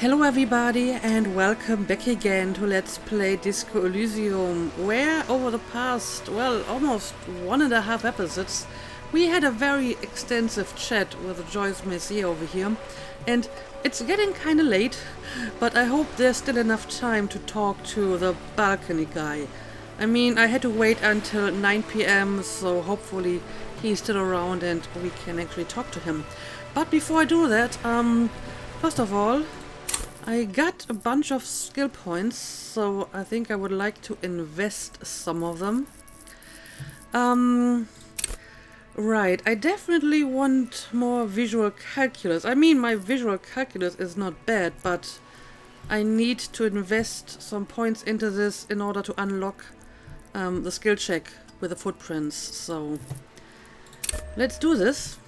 Hello everybody and welcome back again to Let's Play Disco Elysium, where over the past, almost 1.5 episodes, we had a very extensive chat with Joyce Messier over here, and it's getting kinda late, but I hope there's still enough time to talk to the balcony guy. I mean, I had to wait until 9 PM, so hopefully he's still around and we can actually talk to him. But before I do that, first of all, I got a bunch of skill points, so I think I would like to invest some of them. Right, I definitely want more visual calculus. I mean, my visual calculus is not bad, but I need to invest some points into this in order to unlock the skill check with the footprints. So let's do this.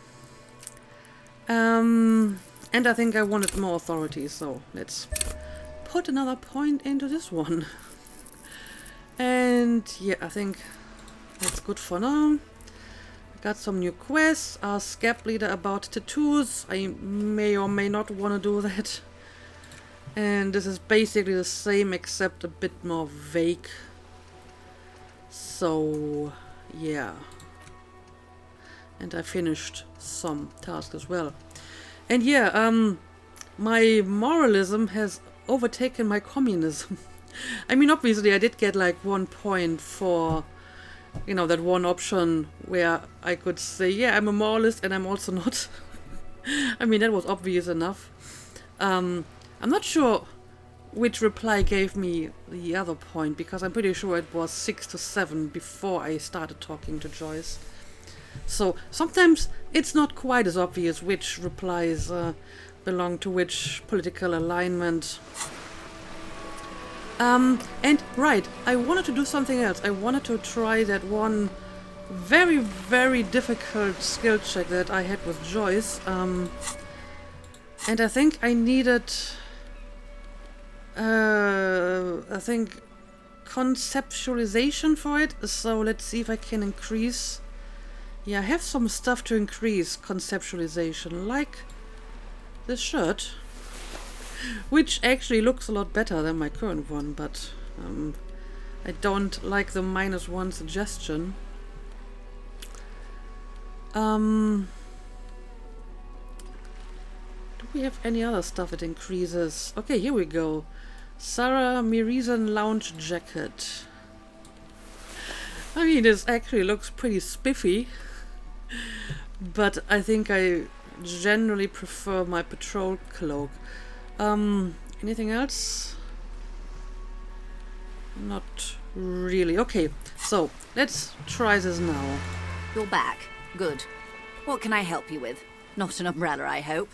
And I think I wanted more authority, so let's put another point into this one. And yeah, I think that's good for now. Got some new quests. Ask Scab Leader about tattoos. I may or may not want to do that. And this is basically the same except a bit more vague. So yeah. And I finished some tasks as well. And yeah, my moralism has overtaken my communism. I mean, obviously I did get like 1 point for, you know, that one option where I could say, yeah, I'm a moralist and I'm also not. I mean, that was obvious enough. I'm not sure which reply gave me the other point, because I'm pretty sure it was 6 to 7 before I started talking to Joyce. So sometimes it's not quite as obvious which replies belong to which political alignment. And right, I wanted to do something else. I wanted to try that one very, very difficult skill check that I had with Joyce. And I think I needed, conceptualization for it. So let's see if I can increase. Yeah, I have some stuff to increase conceptualization, like this shirt, which actually looks a lot better than my current one, but I don't like the -1 suggestion. Do we have any other stuff that increases? Okay, here we go. Sarah Mirizan lounge jacket. I mean, this actually looks pretty spiffy. But I think I generally prefer my patrol cloak. Anything else? Not really. Okay, so let's try this now. You're back. Good. What can I help you with? Not an umbrella, I hope.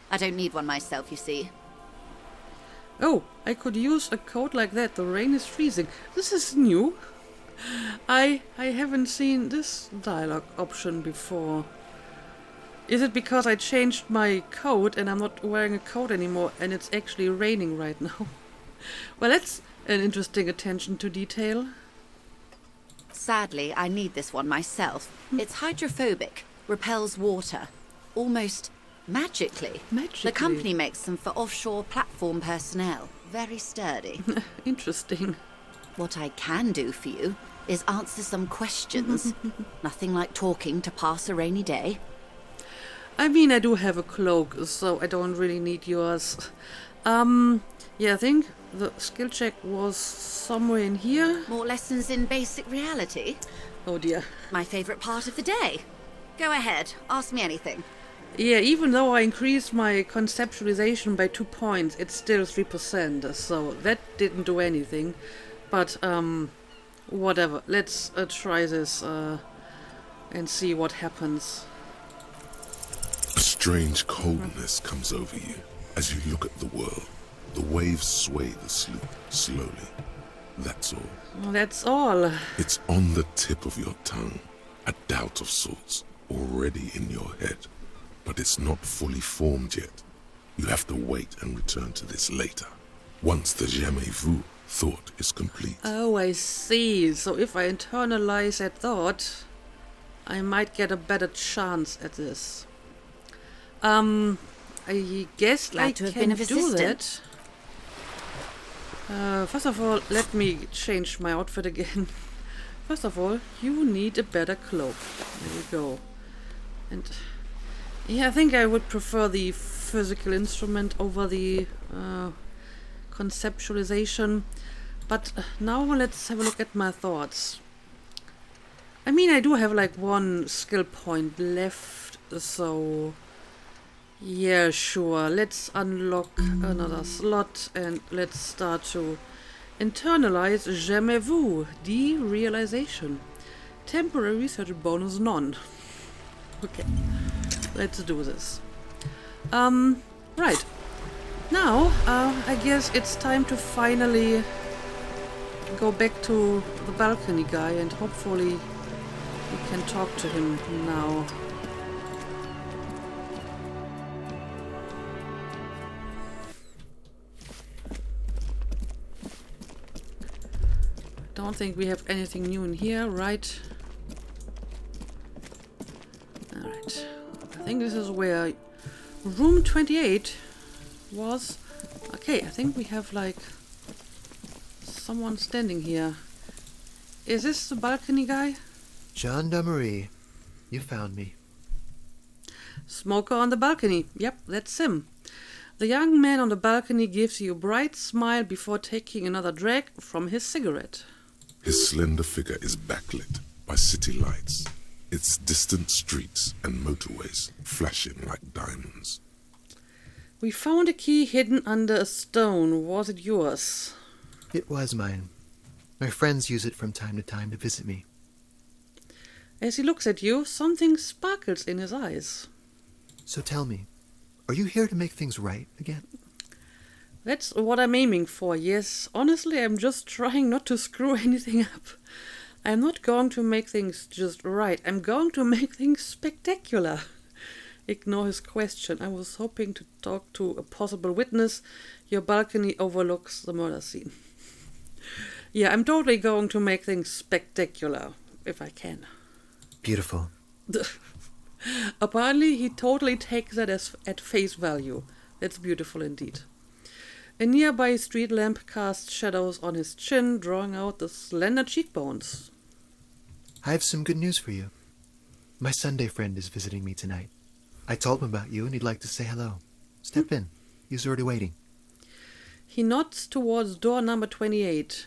I don't need one myself, you see. Oh, I could use a coat like that. The rain is freezing. This is new. I haven't seen this dialogue option before. Is it because I changed my coat and I'm not wearing a coat anymore and it's actually raining right now? Well, that's an interesting attention to detail. Sadly, I need this one myself. It's hydrophobic, repels water, almost magically. Magically? The company makes them for offshore platform personnel. Very sturdy. Interesting. What I can do for you is answer some questions. Nothing like talking to pass a rainy day. I mean, I do have a cloak, so I don't really need yours. Yeah, I think the skill check was somewhere in here. More lessons in basic reality? Oh dear. My favorite part of the day. Go ahead, ask me anything. Yeah, even though I increased my conceptualization by 2 points, it's still 3%, so that didn't do anything. But, whatever. Let's try this and see what happens. A strange coldness comes over you as you look at the world. The waves sway the sloop slowly. That's all. That's all. It's on the tip of your tongue. A doubt of sorts already in your head. But it's not fully formed yet. You have to wait and return to this later. Once the jamais vu thought is complete. Oh, I see. So if I internalize that thought, I might get a better chance at this. I guess Glad I to have can been of do assistance. that. First of all, let me change my outfit again. First of all, you need a better cloak. There we go. And yeah, I think I would prefer the physical instrument over the conceptualization. But now let's have a look at my thoughts. I mean, I do have like one skill point left, so yeah, sure. Let's unlock another slot and let's start to internalize Jamais Vu, derealization. Temporary research bonus none. Okay, let's do this. Right. Now, I guess it's time to finally go back to the balcony guy and hopefully we can talk to him now. Don't think we have anything new in here, right? Alright. I think this is where room 28 was. Okay, I think we have like someone standing here. Is this the balcony guy? Gendarmerie, you found me. Smoker on the balcony. Yep, that's him. The young man on the balcony gives you a bright smile before taking another drag from his cigarette. His slender figure is backlit by city lights, its distant streets and motorways flashing like diamonds. We found a key hidden under a stone. Was it yours? It was mine. My friends use it from time to time to visit me. As he looks at you, something sparkles in his eyes. So tell me, are you here to make things right again? That's what I'm aiming for, yes. Honestly, I'm just trying not to screw anything up. I'm not going to make things just right. I'm going to make things spectacular. Ignore his question. I was hoping to talk to a possible witness. Your balcony overlooks the murder scene. Yeah, I'm totally going to make things spectacular, if I can. Beautiful. Apparently, he totally takes that as at face value. That's beautiful indeed. A nearby street lamp casts shadows on his chin, drawing out the slender cheekbones. I have some good news for you. My Sunday friend is visiting me tonight. I told him about you and he'd like to say hello. Step in. He's already waiting. He nods towards door number 28.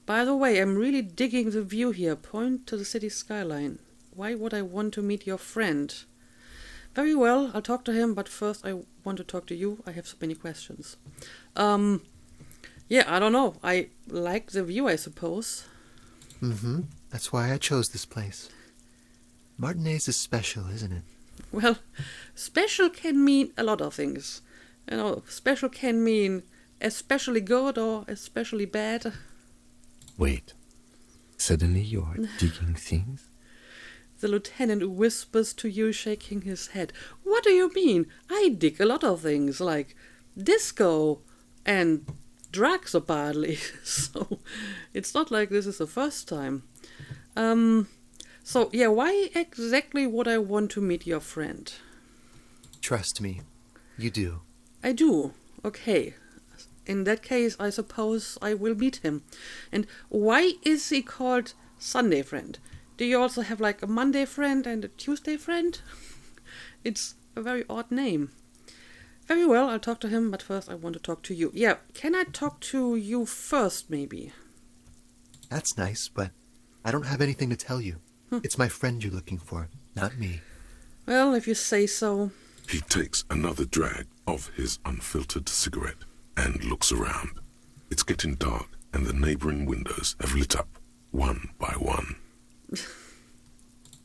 By the way, I'm really digging the view here. Point to the city skyline. Why would I want to meet your friend? Very well, I'll talk to him, but first I want to talk to you. I have so many questions. Yeah, I don't know. I like the view, I suppose. Mm-hmm. That's why I chose this place. Martinez is special, isn't it? Well, special can mean a lot of things. You know, special can mean especially good or especially bad. Wait. Suddenly you are digging things? The lieutenant whispers to you, shaking his head. What do you mean? I dig a lot of things, like disco and drugs apparently. So it's not like this is the first time. So yeah, why exactly would I want to meet your friend? Trust me, you do. I do. Okay. In that case, I suppose I will meet him. And why is he called Sunday friend? Do you also have like a Monday friend and a Tuesday friend? It's a very odd name. Very well, I'll talk to him, but first I want to talk to you. Yeah, can I talk to you first, maybe? That's nice, but I don't have anything to tell you. It's my friend you're looking for, not me. Well, if you say so. He takes another drag of his unfiltered cigarette and looks around. It's getting dark and the neighboring windows have lit up one by one.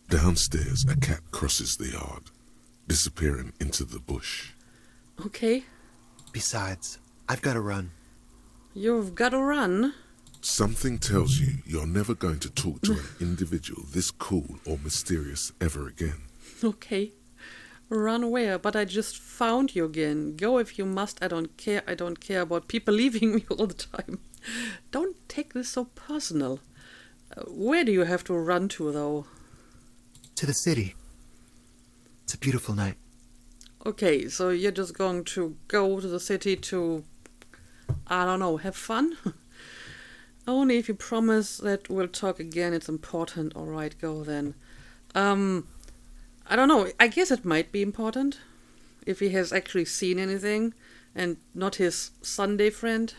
Downstairs, a cat crosses the yard, disappearing into the bush. Okay. Besides, I've got to run. You've got to run? Something tells you you're never going to talk to an individual this cool or mysterious ever again. Okay. Run where? But I just found you again. Go if you must. I don't care. I don't care about people leaving me all the time. Don't take this so personal. Where do you have to run to, though? To the city. It's a beautiful night. Okay, so you're just going to go to the city to I don't know, have fun? Only if you promise that we'll talk again, it's important. Alright, go then. I don't know, I guess it might be important if he has actually seen anything and not his Sunday friend.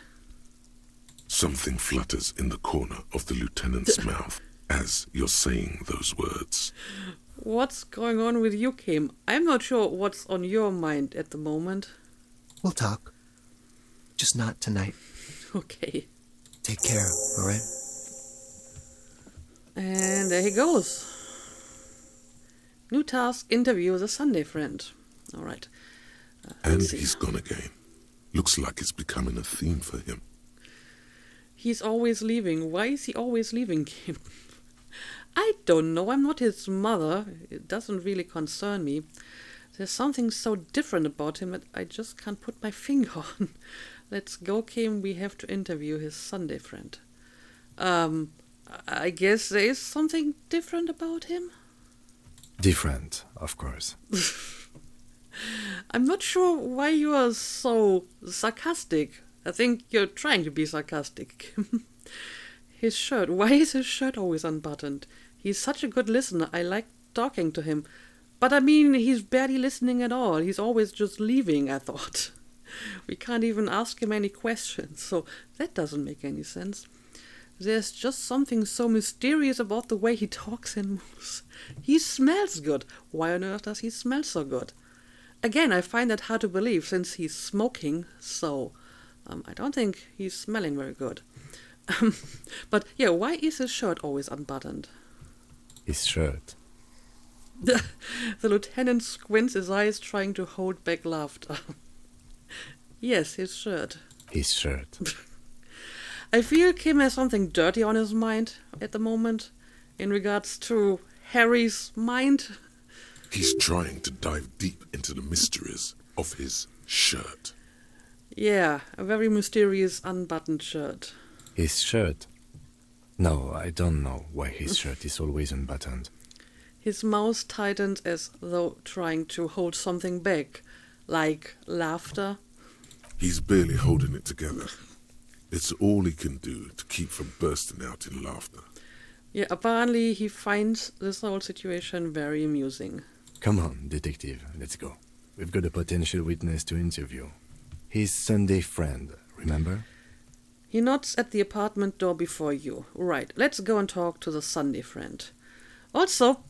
Something flutters in the corner of the lieutenant's mouth as you're saying those words. What's going on with you, Kim? I'm not sure what's on your mind at the moment. We'll talk. Just not tonight. Okay. Take care, alright? And there he goes. New task, interview the Sunday friend. Alright. And he's gone again. Looks like it's becoming a theme for him. He's always leaving. Why is he always leaving, Kim? I don't know. I'm not his mother. It doesn't really concern me. There's something so different about him that I just can't put my finger on. Let's go, Kim. We have to interview his Sunday friend. I guess there is something different about him? Different, of course. I'm not sure why you are so sarcastic. I think you're trying to be sarcastic, Kim. His shirt. Why is his shirt always unbuttoned? He's such a good listener. I like talking to him. But I mean, he's barely listening at all. He's always just leaving, I thought. We can't even ask him any questions, so that doesn't make any sense. There's just something so mysterious about the way he talks and moves. He smells good. Why on earth does he smell so good? Again, I find that hard to believe since he's smoking, so I don't think he's smelling very good. But yeah, why is his shirt always unbuttoned? His shirt. The lieutenant squints his eyes, trying to hold back laughter. Yes, his shirt. His shirt. I feel Kim has something dirty on his mind at the moment, in regards to Harry's mind. He's trying to dive deep into the mysteries of his shirt. Yeah, a very mysterious unbuttoned shirt. His shirt? No, I don't know why his shirt is always unbuttoned. His mouth tightens as though trying to hold something back, like laughter. He's barely holding it together. It's all he can do to keep from bursting out in laughter. Yeah, apparently he finds this whole situation very amusing. Come on, detective, let's go. We've got a potential witness to interview. His Sunday friend, remember? He knocks at the apartment door before you. Right, let's go and talk to the Sunday friend. Also,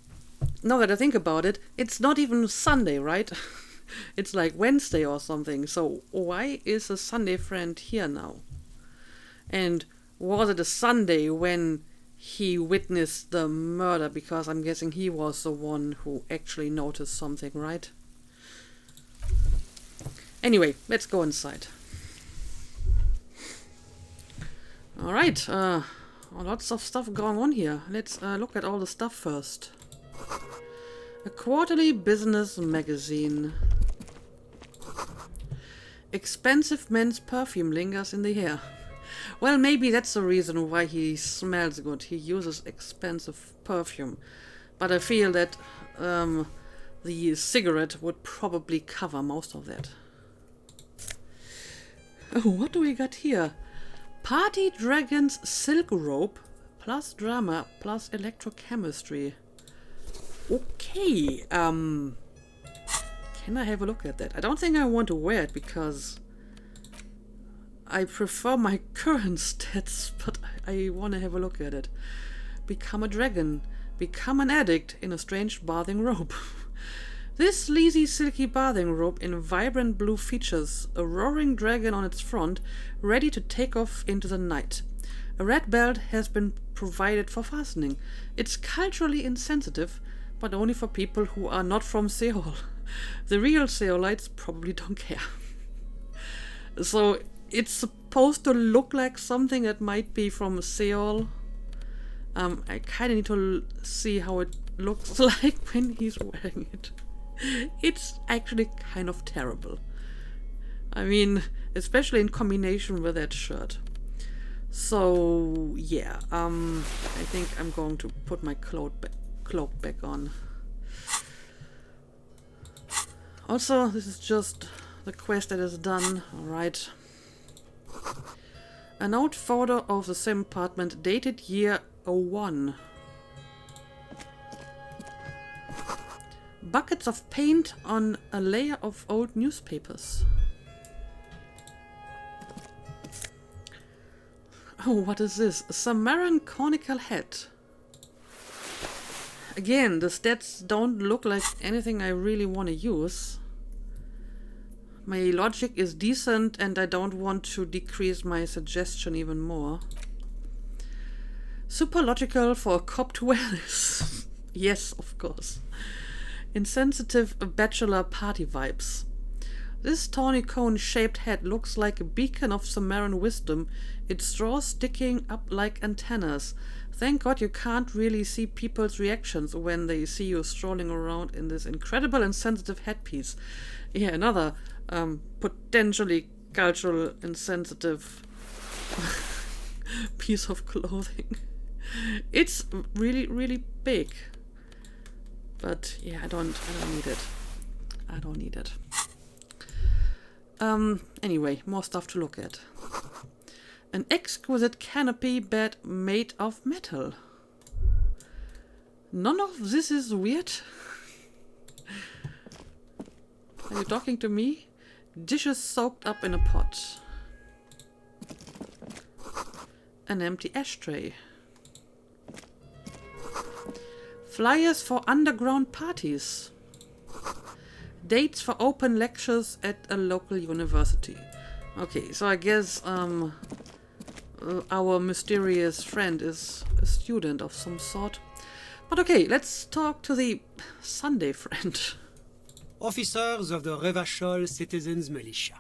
now that I think about it, it's not even Sunday, right? It's like Wednesday or something, so why is a Sunday friend here now? And was it a Sunday when he witnessed the murder? Because I'm guessing he was the one who actually noticed something, right? Anyway, let's go inside. Alright, lots of stuff going on here. Let's look at all the stuff first. A quarterly business magazine. Expensive men's perfume lingers in the air. Well, maybe that's the reason why he smells good. He uses expensive perfume. But I feel that the cigarette would probably cover most of that. Oh, what do we got here? Party Dragon's silk robe plus drama plus electrochemistry. Okay, can I have a look at that? I don't think I want to wear it because I prefer my current stats, but I want to have a look at it. Become a dragon. Become an addict in a strange bathing robe. This sleazy silky bathing robe in vibrant blue features a roaring dragon on its front, ready to take off into the night. A red belt has been provided for fastening. It's culturally insensitive, but only for people who are not from Seoul. The real Seoulites probably don't care. So it's supposed to look like something that might be from Seoul. I kind of need to see how it looks like when he's wearing it. It's actually kind of terrible. I mean, especially in combination with that shirt. So yeah, I think I'm going to put my cloak back on. Also, this is just the quest that is done. Alright. A note photo of the same apartment dated year 01. Buckets of paint on a layer of old newspapers. Oh, what is this? A Sumerian conical hat. Again, the stats don't look like anything I really want to use. My logic is decent and I don't want to decrease my suggestion even more. Super logical for a cop to wear this. Yes, of course. Insensitive bachelor party vibes. This tawny cone-shaped hat looks like a beacon of Sumerian wisdom, its straws sticking up like antennas. Thank God you can't really see people's reactions when they see you strolling around in this incredible and sensitive headpiece. Yeah, another potentially cultural insensitive piece of clothing. It's really, really big. But yeah, I don't need it. I don't need it. Anyway, more stuff to look at. An exquisite canopy bed made of metal. None of this is weird. Are you talking to me? Dishes soaked up in a pot. An empty ashtray. Flyers for underground parties. Dates for open lectures at a local university. Okay, so I guess our mysterious friend is a student of some sort. But okay, let's talk to the Sunday friend. Officers of the Revachol Citizens Militia.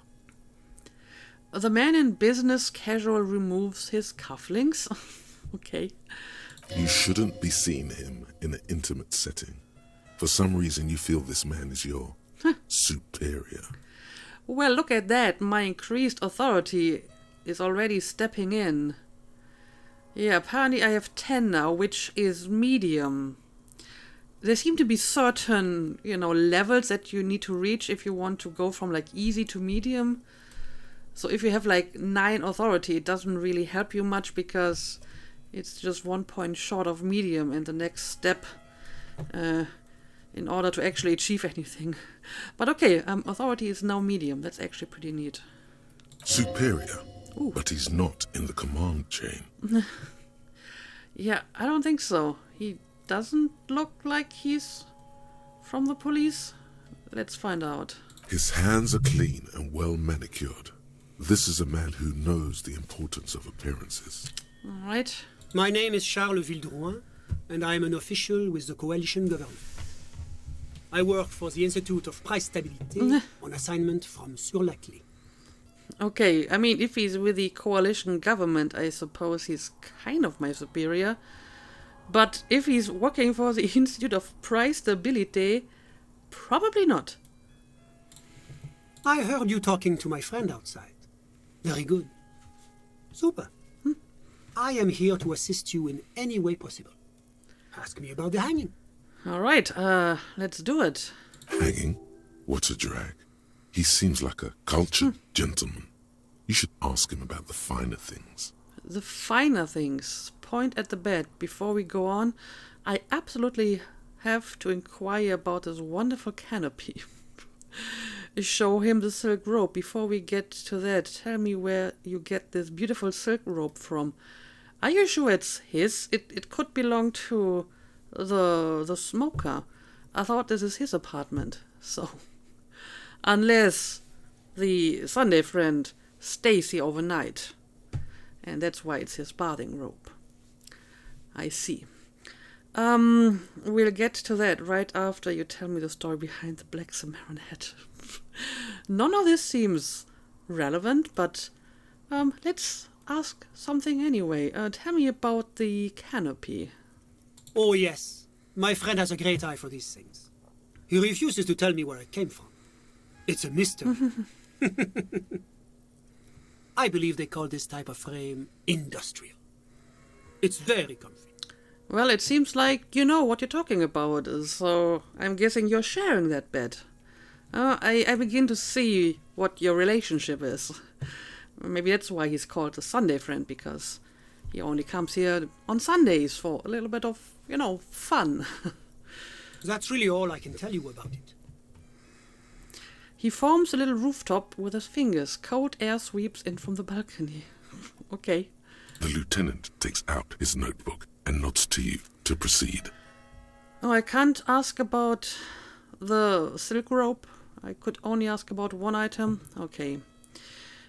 The man in business casual removes his cufflinks. Okay. You shouldn't be seeing him in an intimate setting. For some reason you feel this man is your superior. Well, look at that. My increased authority is already stepping in. Yeah, apparently I have 10 now, which is medium. There seem to be certain, levels that you need to reach if you want to go from like easy to medium. So if you have like 9 authority, it doesn't really help you much because it's just 1 point short of medium and the next step in order to actually achieve anything. But okay, authority is now medium. That's actually pretty neat. Superior? Ooh. But he's not in the command chain. Yeah, I don't think so. He doesn't look like he's from the police. Let's find out. His hands are clean and well manicured. This is a man who knows the importance of appearances. All right. My name is Charles Vildrouin, and I am an official with the coalition government. I work for the Institute of Price Stability on assignment from Sur-la-Clé. Okay, I mean, if he's with the coalition government, I suppose he's kind of my superior. But if he's working for the Institute of Price Stability, probably not. I heard you talking to my friend outside. Very good. Super. I am here to assist you in any way possible. Ask me about the hanging. All right, let's do it. Hanging? What a drag. He seems like a cultured gentleman. You should ask him about the finer things. The finer things. Point at the bed. Before we go on, I absolutely have to inquire about this wonderful canopy. Show him the silk robe. Before we get to that, tell me where you get this beautiful silk robe from. Are you sure it's his? It could belong to the smoker. I thought this is his apartment. So, unless the Sunday friend stays here overnight, and that's why it's his bathing robe. I see. We'll get to that right after you tell me the story behind the black Sumerian hat. None of this seems relevant, but let's ask something anyway. Tell me about the canopy. Oh, yes. My friend has a great eye for these things. He refuses to tell me where it came from. It's a mystery. I believe they call this type of frame industrial. It's very comfy. Well, it seems like you know what you're talking about, so I'm guessing you're sharing that bed. I begin to see what your relationship is. Maybe that's why he's called the Sunday friend, because he only comes here on Sundays for a little bit of, fun. That's really all I can tell you about it. He forms a little rooftop with his fingers. Cold air sweeps in from the balcony. Okay. The lieutenant takes out his notebook and nods to you to proceed. Oh, I can't ask about the silk rope. I could only ask about one item. Okay.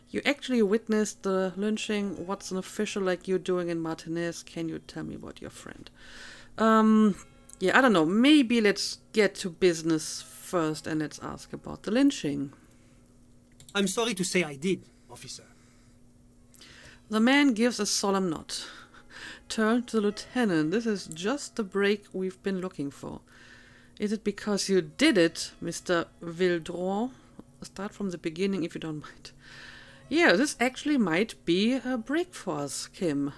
You actually witnessed the lynching. What's an official like you doing in Martinez? Can you tell me about your friend? Yeah, I don't know. Maybe let's get to business first and let's ask about the lynching. I'm sorry to say I did, officer. The man gives a solemn nod. Turn to the lieutenant. This is just the break we've been looking for. Is it because you did it, Mr. Vildron? Start from the beginning if you don't mind. Yeah, this actually might be a break for us, Kim.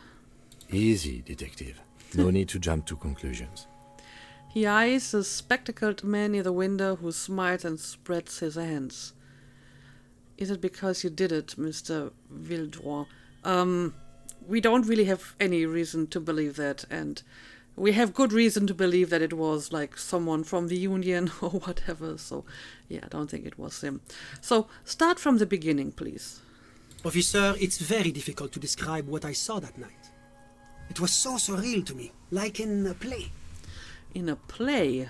Easy, detective. No need to jump to conclusions. He eyes the spectacled man near the window who smiles and spreads his hands. Is it because you did it, Mr. Vildron? We don't really have any reason to believe that, and we have good reason to believe that it was like someone from the Union or whatever, so yeah, I don't think it was him. So, start from the beginning, please. Officer, it's very difficult to describe what I saw that night. It was so surreal to me, like in a play. In a play?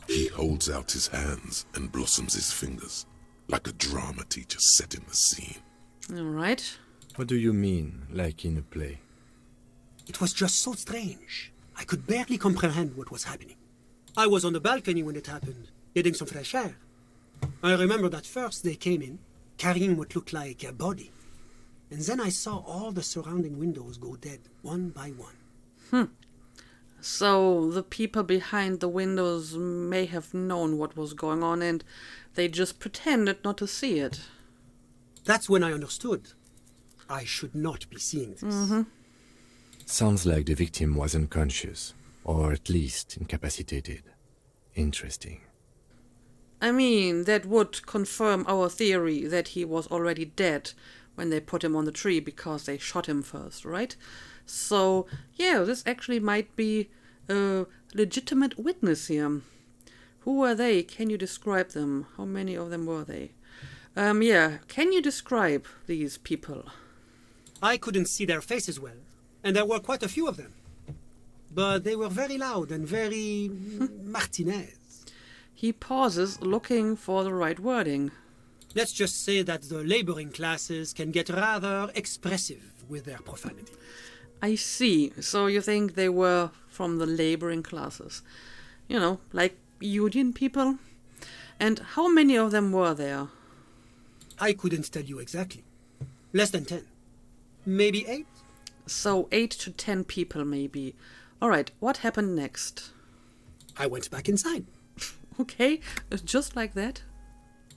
He holds out his hands and blossoms his fingers, like a drama teacher setting the scene. All right. What do you mean, like in a play? It was just so strange. I could barely comprehend what was happening. I was on the balcony when it happened, getting some fresh air. I remember that first they came in, carrying what looked like a body. And then I saw all the surrounding windows go dead, one by one. So the people behind the windows may have known what was going on and they just pretended not to see it. That's when I understood. I should not be seeing this. Sounds like the victim was unconscious, or at least incapacitated. Interesting. I mean, that would confirm our theory that he was already dead when they put him on the tree because they shot him first, right? So, yeah, this actually might be a legitimate witness here. Who were they? Can you describe them? How many of them were they? Yeah, can you describe these people? I couldn't see their faces well, and there were quite a few of them. But they were very loud and very Martinez. He pauses, looking for the right wording. Let's just say that the laboring classes can get rather expressive with their profanity. I see. So you think they were from the laboring classes. You know, like union people? And how many of them were there? I couldn't tell you exactly. Less than 10. Maybe 8? So 8 to 10 people, maybe. Alright, what happened next? I went back inside. Okay, just like that?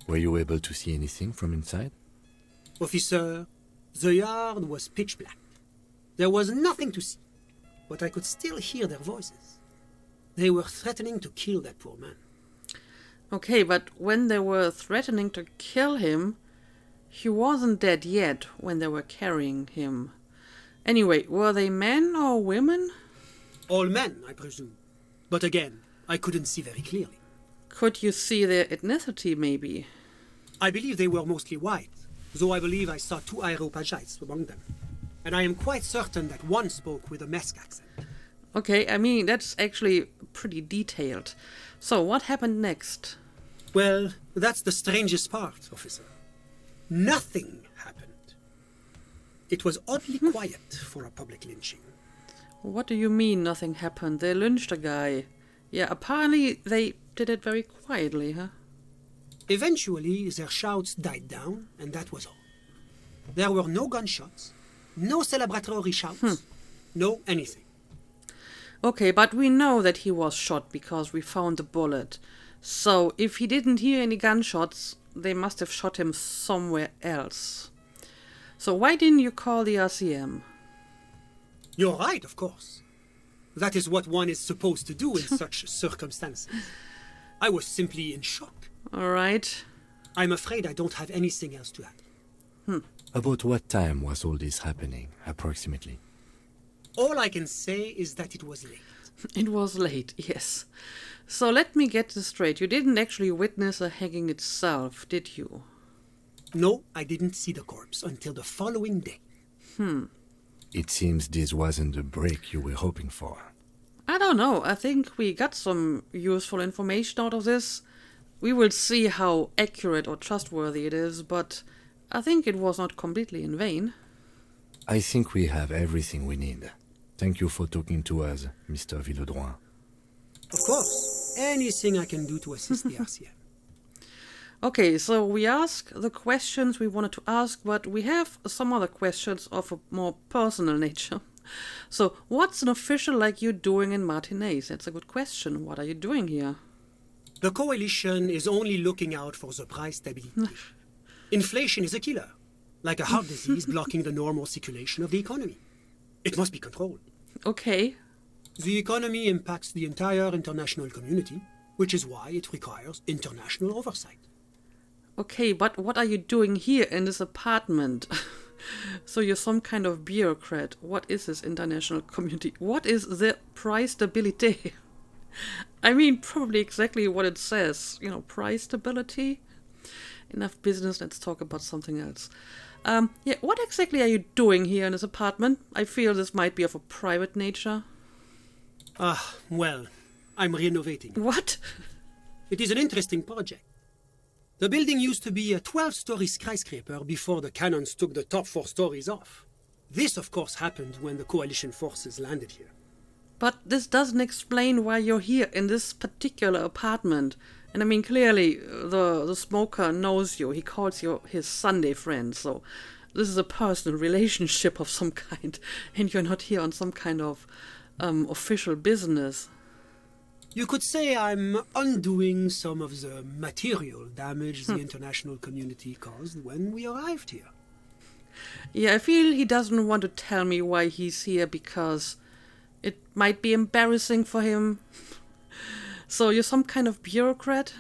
Were you able to see anything from inside? Officer, the yard was pitch black. There was nothing to see, but I could still hear their voices. They were threatening to kill that poor man. Okay, but when they were threatening to kill him, he wasn't dead yet when they were carrying him. Anyway, were they men or women? All men, I presume. But again, I couldn't see very clearly. Could you see their ethnicity, maybe? I believe they were mostly white, though I believe I saw 2 Areopagites among them. And I am quite certain that one spoke with a Mesk accent. Okay, I mean, that's actually pretty detailed. So, what happened next? Well, that's the strangest part, officer. Nothing happened. It was oddly quiet for a public lynching. What do you mean nothing happened? They lynched a guy. Yeah, apparently they did it very quietly, huh? Eventually, their shouts died down, and that was all. There were no gunshots, no celebratory shouts, no anything. Okay, but we know that he was shot because we found the bullet. So, if he didn't hear any gunshots, they must have shot him somewhere else. So why didn't you call the RCM? You're right, of course. That is what one is supposed to do in such circumstances. I was simply in shock. All right. I'm afraid I don't have anything else to add. About what time was all this happening, approximately? All I can say is that it was late. It was late, yes. So let me get this straight. You didn't actually witness a hanging itself, did you? No, I didn't see the corpse until the following day. It seems this wasn't the break you were hoping for. I don't know. I think we got some useful information out of this. We will see how accurate or trustworthy it is, but I think it was not completely in vain. I think we have everything we need. Thank you for talking to us, Mr. Villedroit. Of course, anything I can do to assist the RCM. Okay, so we asked the questions we wanted to ask, but we have some other questions of a more personal nature. So, what's an official like you doing in Martinez? That's a good question. What are you doing here? The coalition is only looking out for the price stability. Inflation is a killer, like a heart disease blocking the normal circulation of the economy. It must be controlled. Okay. The economy impacts the entire international community, which is why it requires international oversight. Okay, but what are you doing here in this apartment? So you're some kind of bureaucrat. What is this international community? What is the price stability? I mean, probably exactly what it says. You know, price stability. Enough business, let's talk about something else. Yeah, what exactly are you doing here in this apartment? I feel this might be of a private nature. Well, I'm renovating. What? It is an interesting project. The building used to be a 12-story skyscraper before the cannons took the top 4 stories off. This, of course, happened when the coalition forces landed here. But this doesn't explain why you're here in this particular apartment. And I mean, clearly, the smoker knows you. He calls you his Sunday friend. So this is a personal relationship of some kind. And you're not here on some kind of official business. You could say I'm undoing some of the material damage the international community caused when we arrived here. Yeah, I feel he doesn't want to tell me why he's here because it might be embarrassing for him. So you're some kind of bureaucrat?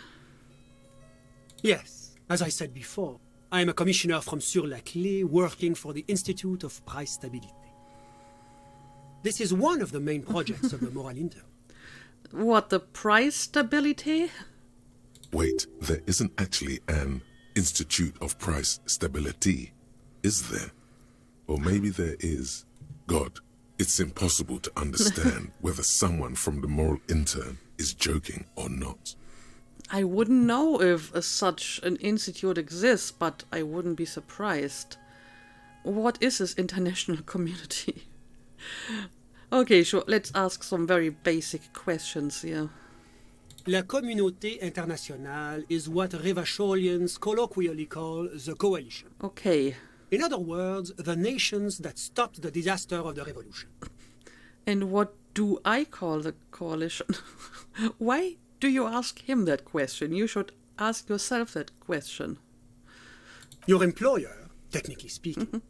Yes, as I said before, I am a commissioner from Sur-la-Clé working for the Institute of Price Stability. This is one of the main projects of the Moral Inter. What, the price stability? Wait, there isn't actually an Institute of Price Stability, is there? Or maybe there is. God, it's impossible to understand whether someone from the moral intern is joking or not. I wouldn't know if such an institute exists, but I wouldn't be surprised. What is this international community? Okay, sure, let's ask some very basic questions here. La Communauté Internationale is what Revacholians colloquially call the coalition. Okay. In other words, the nations that stopped the disaster of the revolution. And what do I call the coalition? Why do you ask him that question? You should ask yourself that question. Your employer, technically speaking,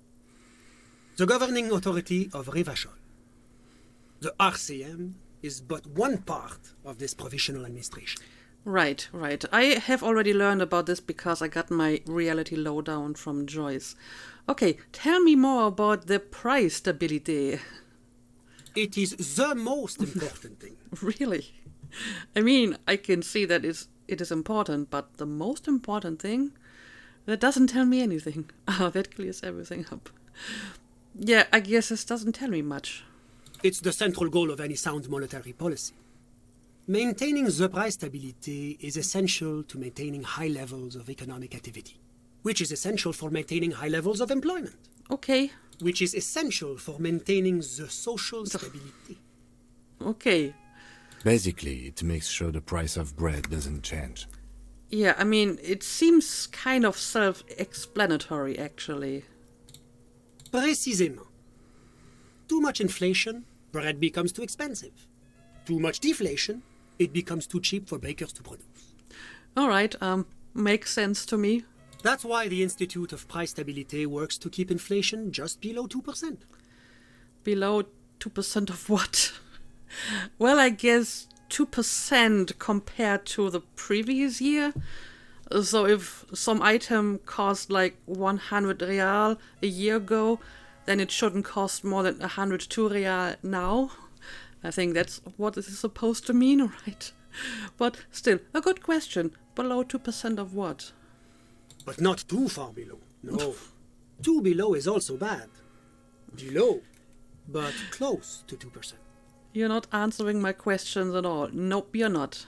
the governing authority of Revachol. The RCM is but one part of this provisional administration. Right. I have already learned about this because I got my reality lowdown from Joyce. Okay, tell me more about the price stability. It is the most important thing. Really? I mean, I can see that it is important, but the most important thing? That doesn't tell me anything. That clears everything up. Yeah, I guess this doesn't tell me much. It's the central goal of any sound monetary policy. Maintaining the price stability is essential to maintaining high levels of economic activity, which is essential for maintaining high levels of employment. Okay. Which is essential for maintaining the social stability. Okay. Basically, it makes sure the price of bread doesn't change. Yeah, I mean, it seems kind of self-explanatory, actually. Précisément. Too much inflation, bread becomes too expensive. Too much deflation, it becomes too cheap for bakers to produce. All right, makes sense to me. That's why the Institute of Price Stability works to keep inflation just below 2%. Below 2% of what? Well, I guess 2% compared to the previous year. So if some item cost like 100 real a year ago, then it shouldn't cost more than 102 real now. I think that's what this is supposed to mean, right? But still, a good question. Below 2% of what? But not too far below. No. Too below is also bad. Below, but close to 2%. You're not answering my questions at all. Nope, you're not.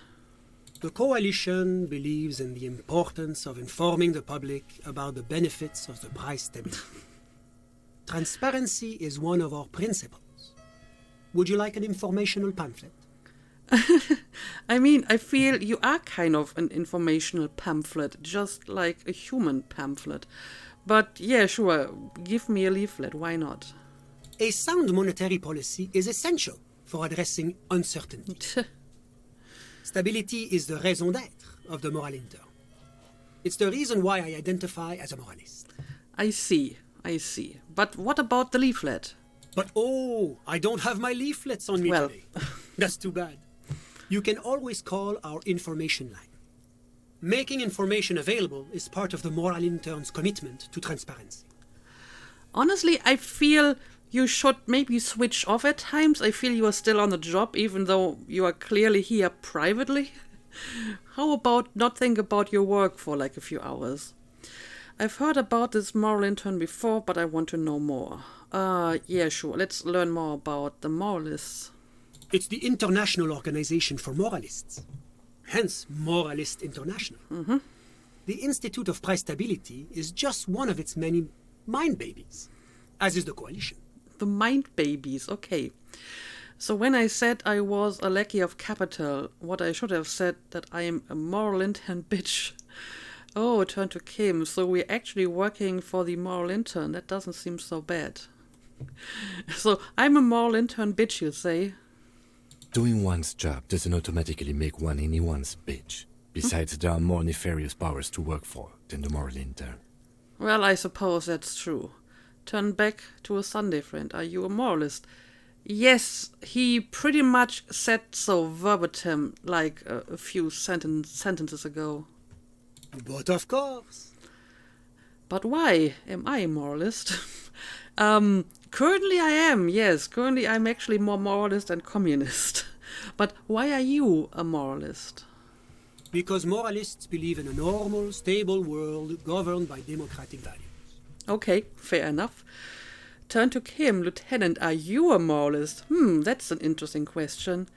The coalition believes in the importance of informing the public about the benefits of the price stability. Transparency is one of our principles. Would you like an informational pamphlet? I mean, I feel you are kind of an informational pamphlet, just like a human pamphlet. But yeah, sure, give me a leaflet, why not? A sound monetary policy is essential for addressing uncertainty. Stability is the raison d'être of the moral intern. It's the reason why I identify as a moralist. I see. But what about the leaflet? But oh, I don't have my leaflets on me Well. today. That's too bad. You can always call our information line. Making information available is part of the moral intern's commitment to transparency. Honestly, I feel you should maybe switch off at times. I feel you are still on the job, even though you are clearly here privately. How about not think about your work for like a few hours? I've heard about this moral intern before, but I want to know more. Yeah, sure. Let's learn more about the moralists. It's the International Organization for Moralists, hence Moralist International. The Institute of Price Stability is just one of its many mind babies, as is the coalition. The mind babies, okay. So when I said I was a lackey of capital, what I should have said that I am a moral intern bitch. Oh, turn to Kim. So we're actually working for the moral intern. That doesn't seem so bad. So I'm a moral intern bitch, you say? Doing one's job doesn't automatically make one anyone's bitch. Besides, there are more nefarious powers to work for than the moral intern. Well, I suppose that's true. Turn back to a Sunday friend. Are you a moralist? Yes, he pretty much said so verbatim, like a few sentences ago. But of course. But why am I a moralist? Currently I am, yes. Currently I'm actually more moralist than communist. But why are you a moralist? Because moralists believe in a normal, stable world governed by democratic values. Okay, fair enough. Turn to Kim. Lieutenant, are you a moralist? That's an interesting question.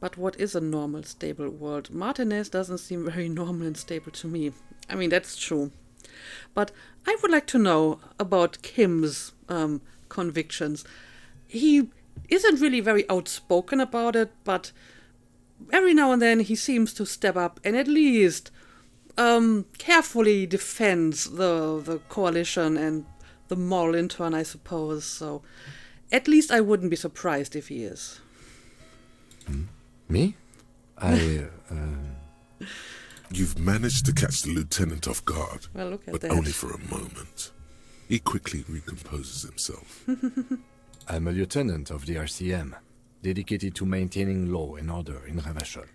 But what is a normal, stable world? Martinez doesn't seem very normal and stable to me. I mean, that's true. But I would like to know about Kim's convictions. He isn't really very outspoken about it, but every now and then he seems to step up and at least carefully defends the coalition and the moral intern, I suppose. So at least I wouldn't be surprised if he is. Me? You've managed to catch the lieutenant off guard, Well, look at but that. only for a moment. He quickly recomposes himself. I'm a lieutenant of the RCM, dedicated to maintaining law and order in Ravachol.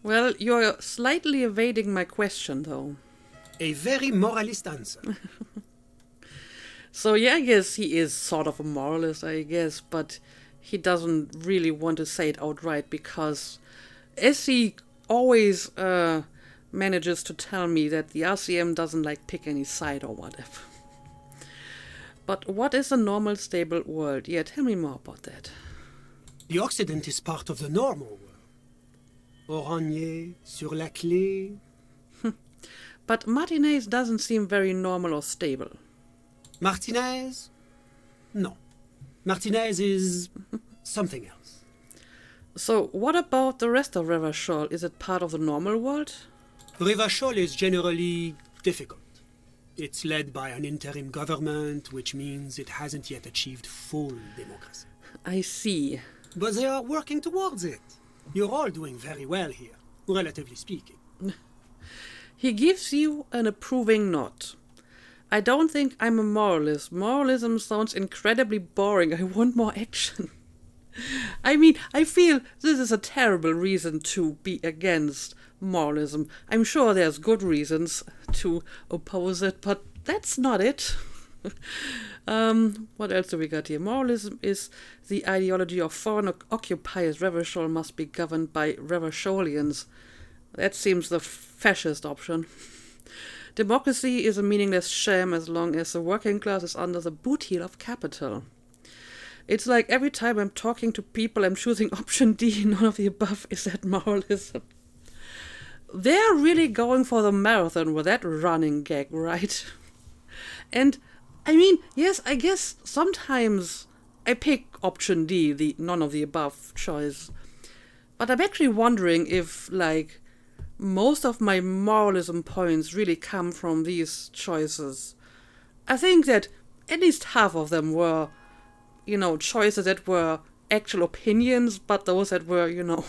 Well, you're slightly evading my question, though. A very moralist answer. So yeah, I guess he is sort of a moralist, I guess, but he doesn't really want to say it outright because, as he always manages to tell me, that the RCM doesn't like pick any side or whatever. But what is a normal, stable world? Yeah, tell me more about that. The Occident is part of the normal world. Oranje, sur la clé. But Martinez doesn't seem very normal or stable. Martinez? No. Martinez is something else. So what about the rest of Ravachol? Is it part of the normal world? Ravachol is generally difficult. It's led by an interim government, which means it hasn't yet achieved full democracy. I see. But they are working towards it. You're all doing very well here, relatively speaking. He gives you an approving nod. I don't think I'm a moralist. Moralism sounds incredibly boring. I want more action. I mean, I feel this is a terrible reason to be against moralism. I'm sure there's good reasons to oppose it, but that's not it. What else do we got here? Moralism is the ideology of foreign occupiers. Revachol must be governed by Revacholians. That seems the fascist option. Democracy is a meaningless sham as long as the working class is under the boot heel of capital. It's like every time I'm talking to people, I'm choosing option D, none of the above. Is that moralism? They're really going for the marathon with that running gag, right? And, I mean, yes, I guess sometimes I pick option D, the none of the above choice. But I'm actually wondering if, like, most of my moralism points really come from these choices. I think that at least half of them were, choices that were actual opinions, but those that were,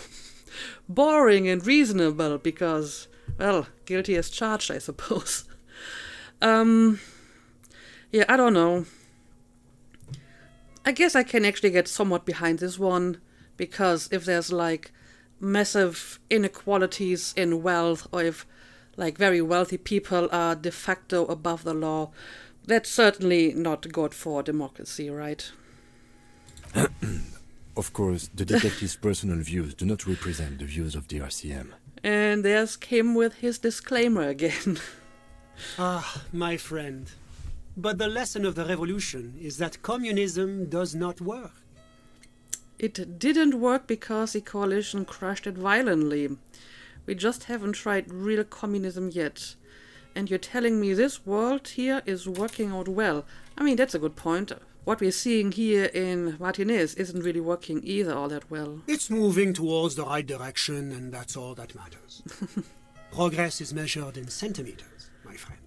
boring and reasonable because, well, guilty as charged, I suppose. Yeah, I don't know. I guess I can actually get somewhat behind this one, because if there's, like, massive inequalities in wealth, or if, like, very wealthy people are de facto above the law, that's certainly not good for democracy, right? Of course, the detective's personal views do not represent the views of the RCM. And there's Kim with his disclaimer again. Ah, my friend. But the lesson of the revolution is that communism does not work. It didn't work because the coalition crushed it violently. We just haven't tried real communism yet. And you're telling me this world here is working out well. I mean, that's a good point. What we're seeing here in Martinez isn't really working either all that well. It's moving towards the right direction, and that's all that matters. Progress is measured in centimeters, my friend.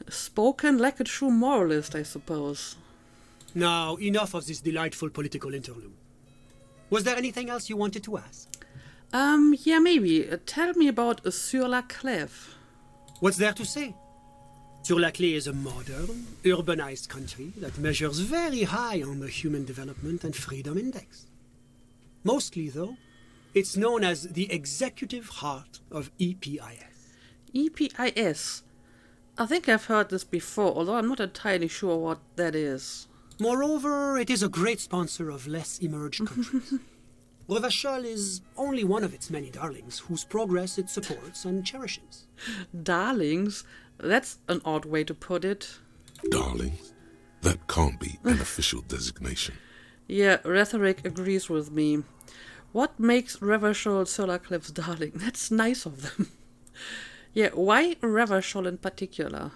Spoken like a true moralist, I suppose. Now, enough of this delightful political interlude. Was there anything else you wanted to ask? Yeah, maybe. Tell me about Sur la Clef. What's there to say? Sur-la-Clé is a modern, urbanized country that measures very high on the Human Development and Freedom Index. Mostly, though, it's known as the executive heart of EPIS. EPIS? I think I've heard this before, although I'm not entirely sure what that is. Moreover, it is a great sponsor of less emerged countries. Revachol is only one of its many darlings whose progress it supports and cherishes. Darlings? That's an odd way to put it. Darlings? That can't be an official designation. Yeah, rhetoric agrees with me. What makes Revachol Sur la Clef's darling? That's nice of them. Yeah, why Revachol in particular?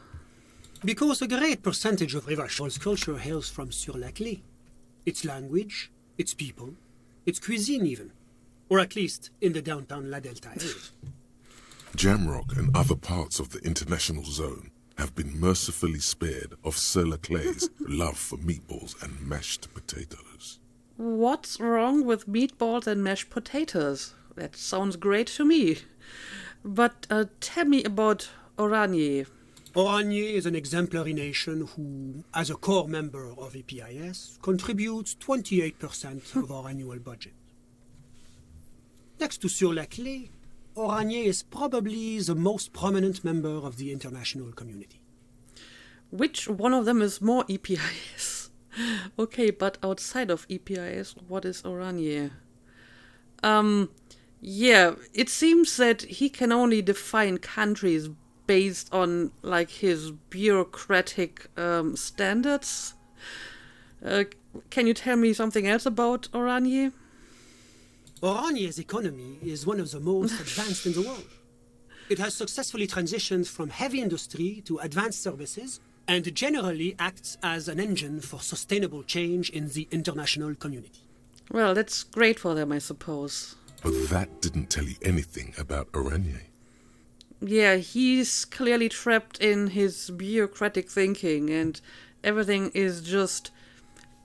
Because a great percentage of Revachol's culture hails from Sur-la-Clé. Its language, its people, its cuisine even. Or at least in the downtown La Delta area. Jamrock and other parts of the international zone have been mercifully spared of Sur-la-Clé's love for meatballs and mashed potatoes. What's wrong with meatballs and mashed potatoes? That sounds great to me. But tell me about Oranje. Oranje is an exemplary nation who, as a core member of EPIS, contributes 28% of our annual budget. Next to Sur-la-Clé, Oranje is probably the most prominent member of the international community. Which one of them is more EPIS? Okay, but outside of EPIS, what is Oranje? Yeah, it seems that he can only define countries based on, like, his bureaucratic standards. Can you tell me something else about Oranje? Oranje's economy is one of the most advanced in the world. It has successfully transitioned from heavy industry to advanced services and generally acts as an engine for sustainable change in the international community. Well, that's great for them, I suppose. But that didn't tell you anything about Oranje. Yeah, he's clearly trapped in his bureaucratic thinking, and everything is just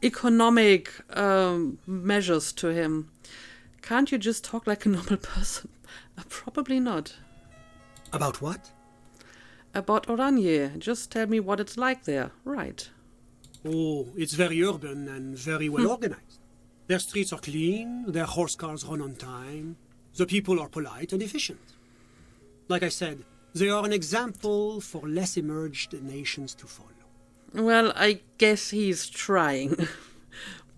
economic measures to him. Can't you just talk like a normal person? Probably not. About what? About Oranje. Just tell me what it's like there. Right. Oh, it's very urban and very well organized. Their streets are clean, their horse cars run on time, the people are polite and efficient. Like I said, they are an example for less emerged nations to follow. Well, I guess he's trying.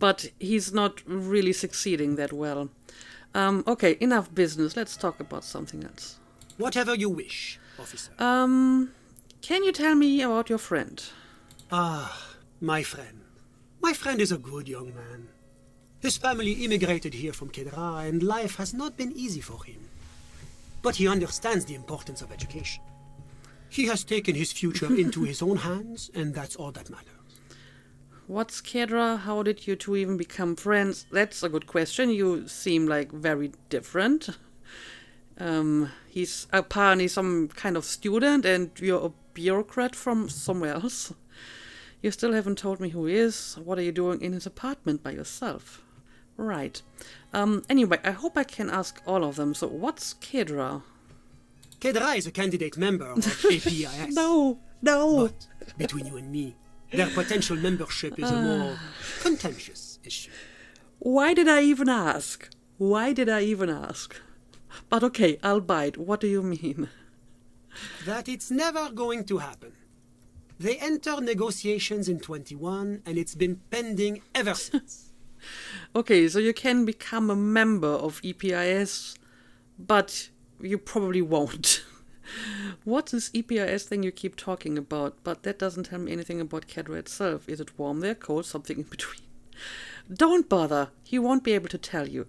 But he's not really succeeding that well. Okay, enough business. Let's talk about something else. Whatever you wish, officer. Can you tell me about your friend? Ah, my friend. My friend is a good young man. His family immigrated here from Kedra, and life has not been easy for him. But he understands the importance of education. He has taken his future into his own hands, and that's all that matters. What's Kedra? How did you two even become friends? That's a good question. You seem like very different. He's apparently some kind of student and you're a bureaucrat from somewhere else. You still haven't told me who he is. What are you doing in his apartment by yourself? Right. Anyway, I hope I can ask all of them. So what's Kedra? Kedra is a candidate member of APIS. No. But between you and me, their potential membership is a more contentious issue. Why did I even ask? But okay, I'll bite. What do you mean? That it's never going to happen. They entered negotiations in 21, and it's been pending ever since. Okay, so you can become a member of EPIS, but you probably won't. What's this EPIS thing you keep talking about? But that doesn't tell me anything about Kedra itself. Is it warm there, cold, something in between? Don't bother. He won't be able to tell you.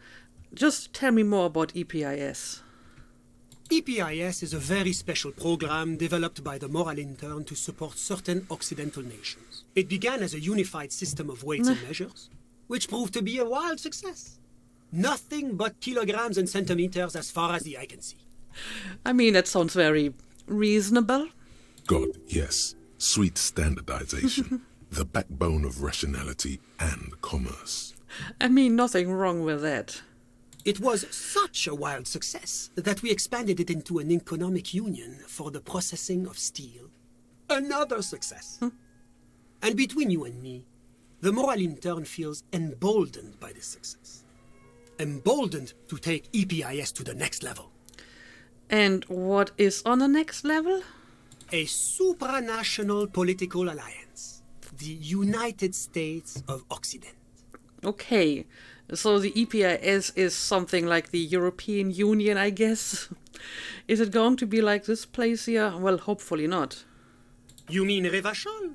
Just tell me more about EPIS. EPIS is a very special program developed by the Moral Intern to support certain Occidental nations. It began as a unified system of weights and measures, which proved to be a wild success. Nothing but kilograms and centimeters as far as the eye can see. I mean, that sounds very reasonable. God, yes. Sweet standardization. The backbone of rationality and commerce. I mean, nothing wrong with that. It was such a wild success that we expanded it into an economic union for the processing of steel. Another success. And between you and me, the Moral Intern feels emboldened by this success. Emboldened to take EPIS to the next level. And what is on the next level? A supranational political alliance. The United States of Occident. Okay, so the EPIS is something like the European Union, I guess. Is it going to be like this place here? Well, hopefully not. You mean Revachol?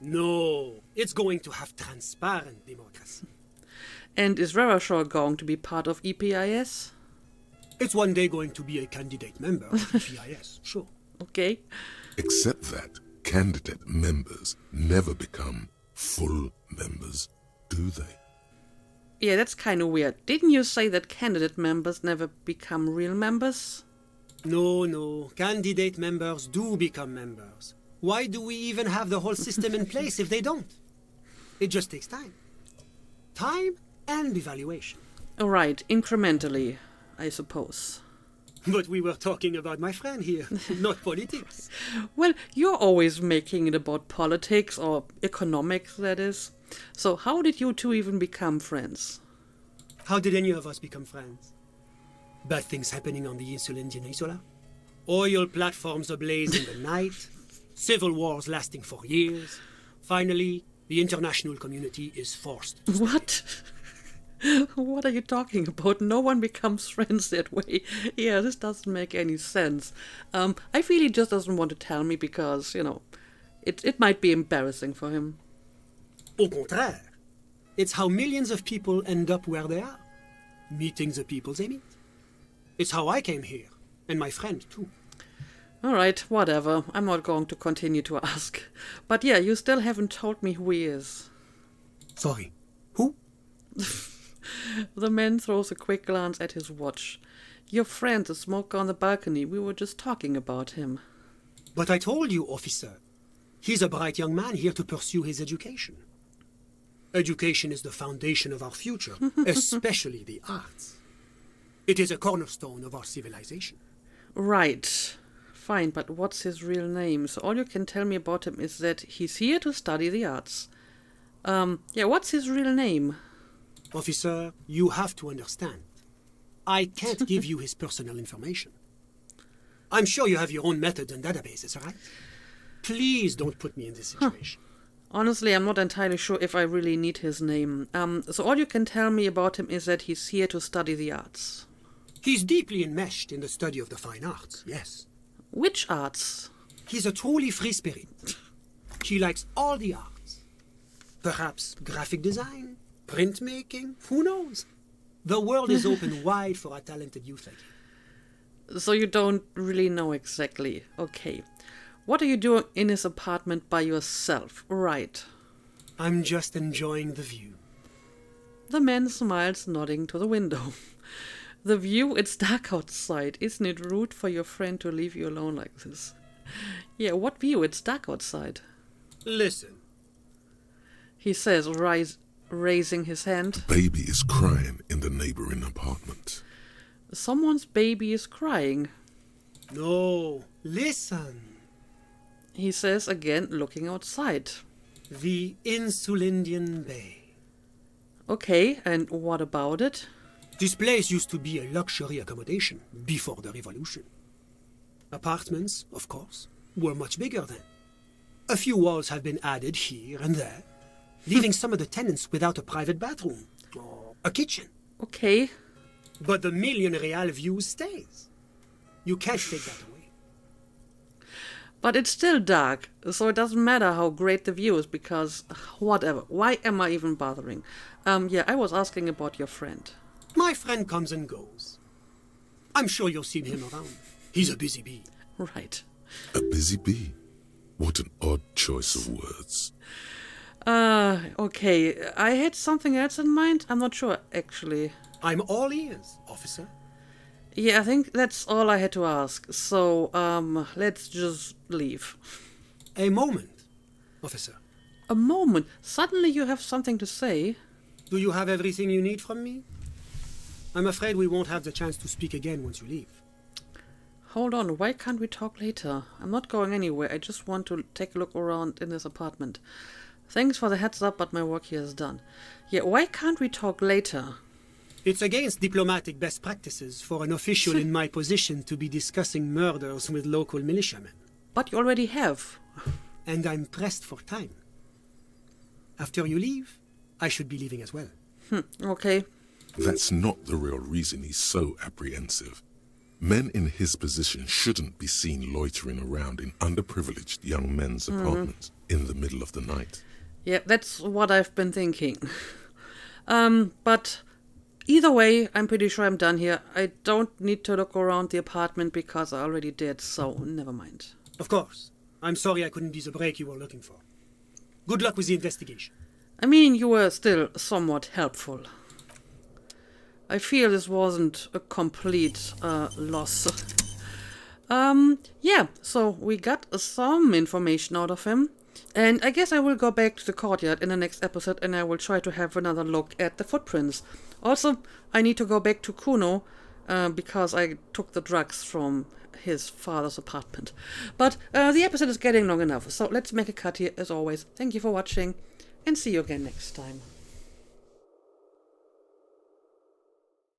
No, it's going to have transparent democracy. And is Revachol going to be part of EPIS? It's one day going to be a candidate member of EPIS, sure. Okay. Except that candidate members never become full members, do they? Yeah, that's kind of weird. Didn't you say that candidate members never become real members? No. Candidate members do become members. Why do we even have the whole system in place if they don't? It just takes time. Time and evaluation. Alright, incrementally, I suppose. But we were talking about my friend here, not politics. Well, you're always making it about politics, or economics, that is. So how did you two even become friends? How did any of us become friends? Bad things happening on the Insula Isola? Oil platforms ablaze in the night? Civil wars lasting for years? Finally, the international community is forced to What? What are you talking about? No one becomes friends that way. Yeah, this doesn't make any sense. I feel he just doesn't want to tell me because, it might be embarrassing for him. Au contraire, it's how millions of people end up where they are, meeting the people they meet. It's how I came here, and my friend too. Alright, whatever. I'm not going to continue to ask. But yeah, you still haven't told me who he is. Sorry, who? The man throws a quick glance at his watch. Your friend, the smoker on the balcony, we were just talking about him. But I told you, officer, he's a bright young man here to pursue his education. Education is the foundation of our future, especially the arts. It is a cornerstone of our civilization. Right. Fine, but what's his real name? So all you can tell me about him is that he's here to study the arts. What's his real name? Officer, you have to understand. I can't give you his personal information. I'm sure you have your own methods and databases, right? Please don't put me in this situation. Honestly, I'm not entirely sure if I really need his name. So all you can tell me about him is that he's here to study the arts. He's deeply enmeshed in the study of the fine arts, yes. Which arts? He's a truly free spirit. He likes all the arts. Perhaps graphic design, printmaking, who knows? The world is open wide for a talented youth like him. So you don't really know exactly. Okay. What are you doing in his apartment by yourself? Right. I'm just enjoying the view. The man smiles, nodding to the window. The view, it's dark outside. Isn't it rude for your friend to leave you alone like this? Yeah, what view? It's dark outside. Listen. He says, raising his hand. Baby is crying in the neighboring apartment. Someone's baby is crying. No, listen. He says again, looking outside. The Insulindian Bay. Okay, and what about it? This place used to be a luxury accommodation before the revolution. Apartments, of course, were much bigger then. A few walls have been added here and there, leaving some of the tenants without a private bathroom or a kitchen. Okay. But the million real view stays. You can't take that away. But it's still dark, so it doesn't matter how great the view is because, whatever, why am I even bothering? Yeah, I was asking about your friend. My friend comes and goes. I'm sure you'll see him around. He's a busy bee. Right. A busy bee? What an odd choice of words. Okay, I had something else in mind. I'm not sure, actually. I'm all ears, officer. Yeah, I think that's all I had to ask. So, let's just leave. A moment, officer. A moment. Suddenly you have something to say. Do you have everything you need from me? I'm afraid we won't have the chance to speak again once you leave. Hold on, why can't we talk later? I'm not going anywhere. I just want to take a look around in this apartment. Thanks for the heads up, but my work here is done. Yeah, why can't we talk later? It's against diplomatic best practices for an official in my position to be discussing murders with local militiamen. But you already have. And I'm pressed for time. After you leave, I should be leaving as well. Okay. That's not the real reason he's so apprehensive. Men in his position shouldn't be seen loitering around in underprivileged young men's apartments in the middle of the night. Yeah, that's what I've been thinking. But either way, I'm pretty sure I'm done here. I don't need to look around the apartment because I already did, so never mind. Of course. I'm sorry I couldn't be the break you were looking for. Good luck with the investigation. I mean, you were still somewhat helpful. I feel this wasn't a complete loss. Yeah, so we got some information out of him. And I guess I will go back to the courtyard in the next episode and I will try to have another look at the footprints. Also, I need to go back to Kuno because I took the drugs from his father's apartment. But the episode is getting long enough, so let's make a cut here as always. Thank you for watching and see you again next time.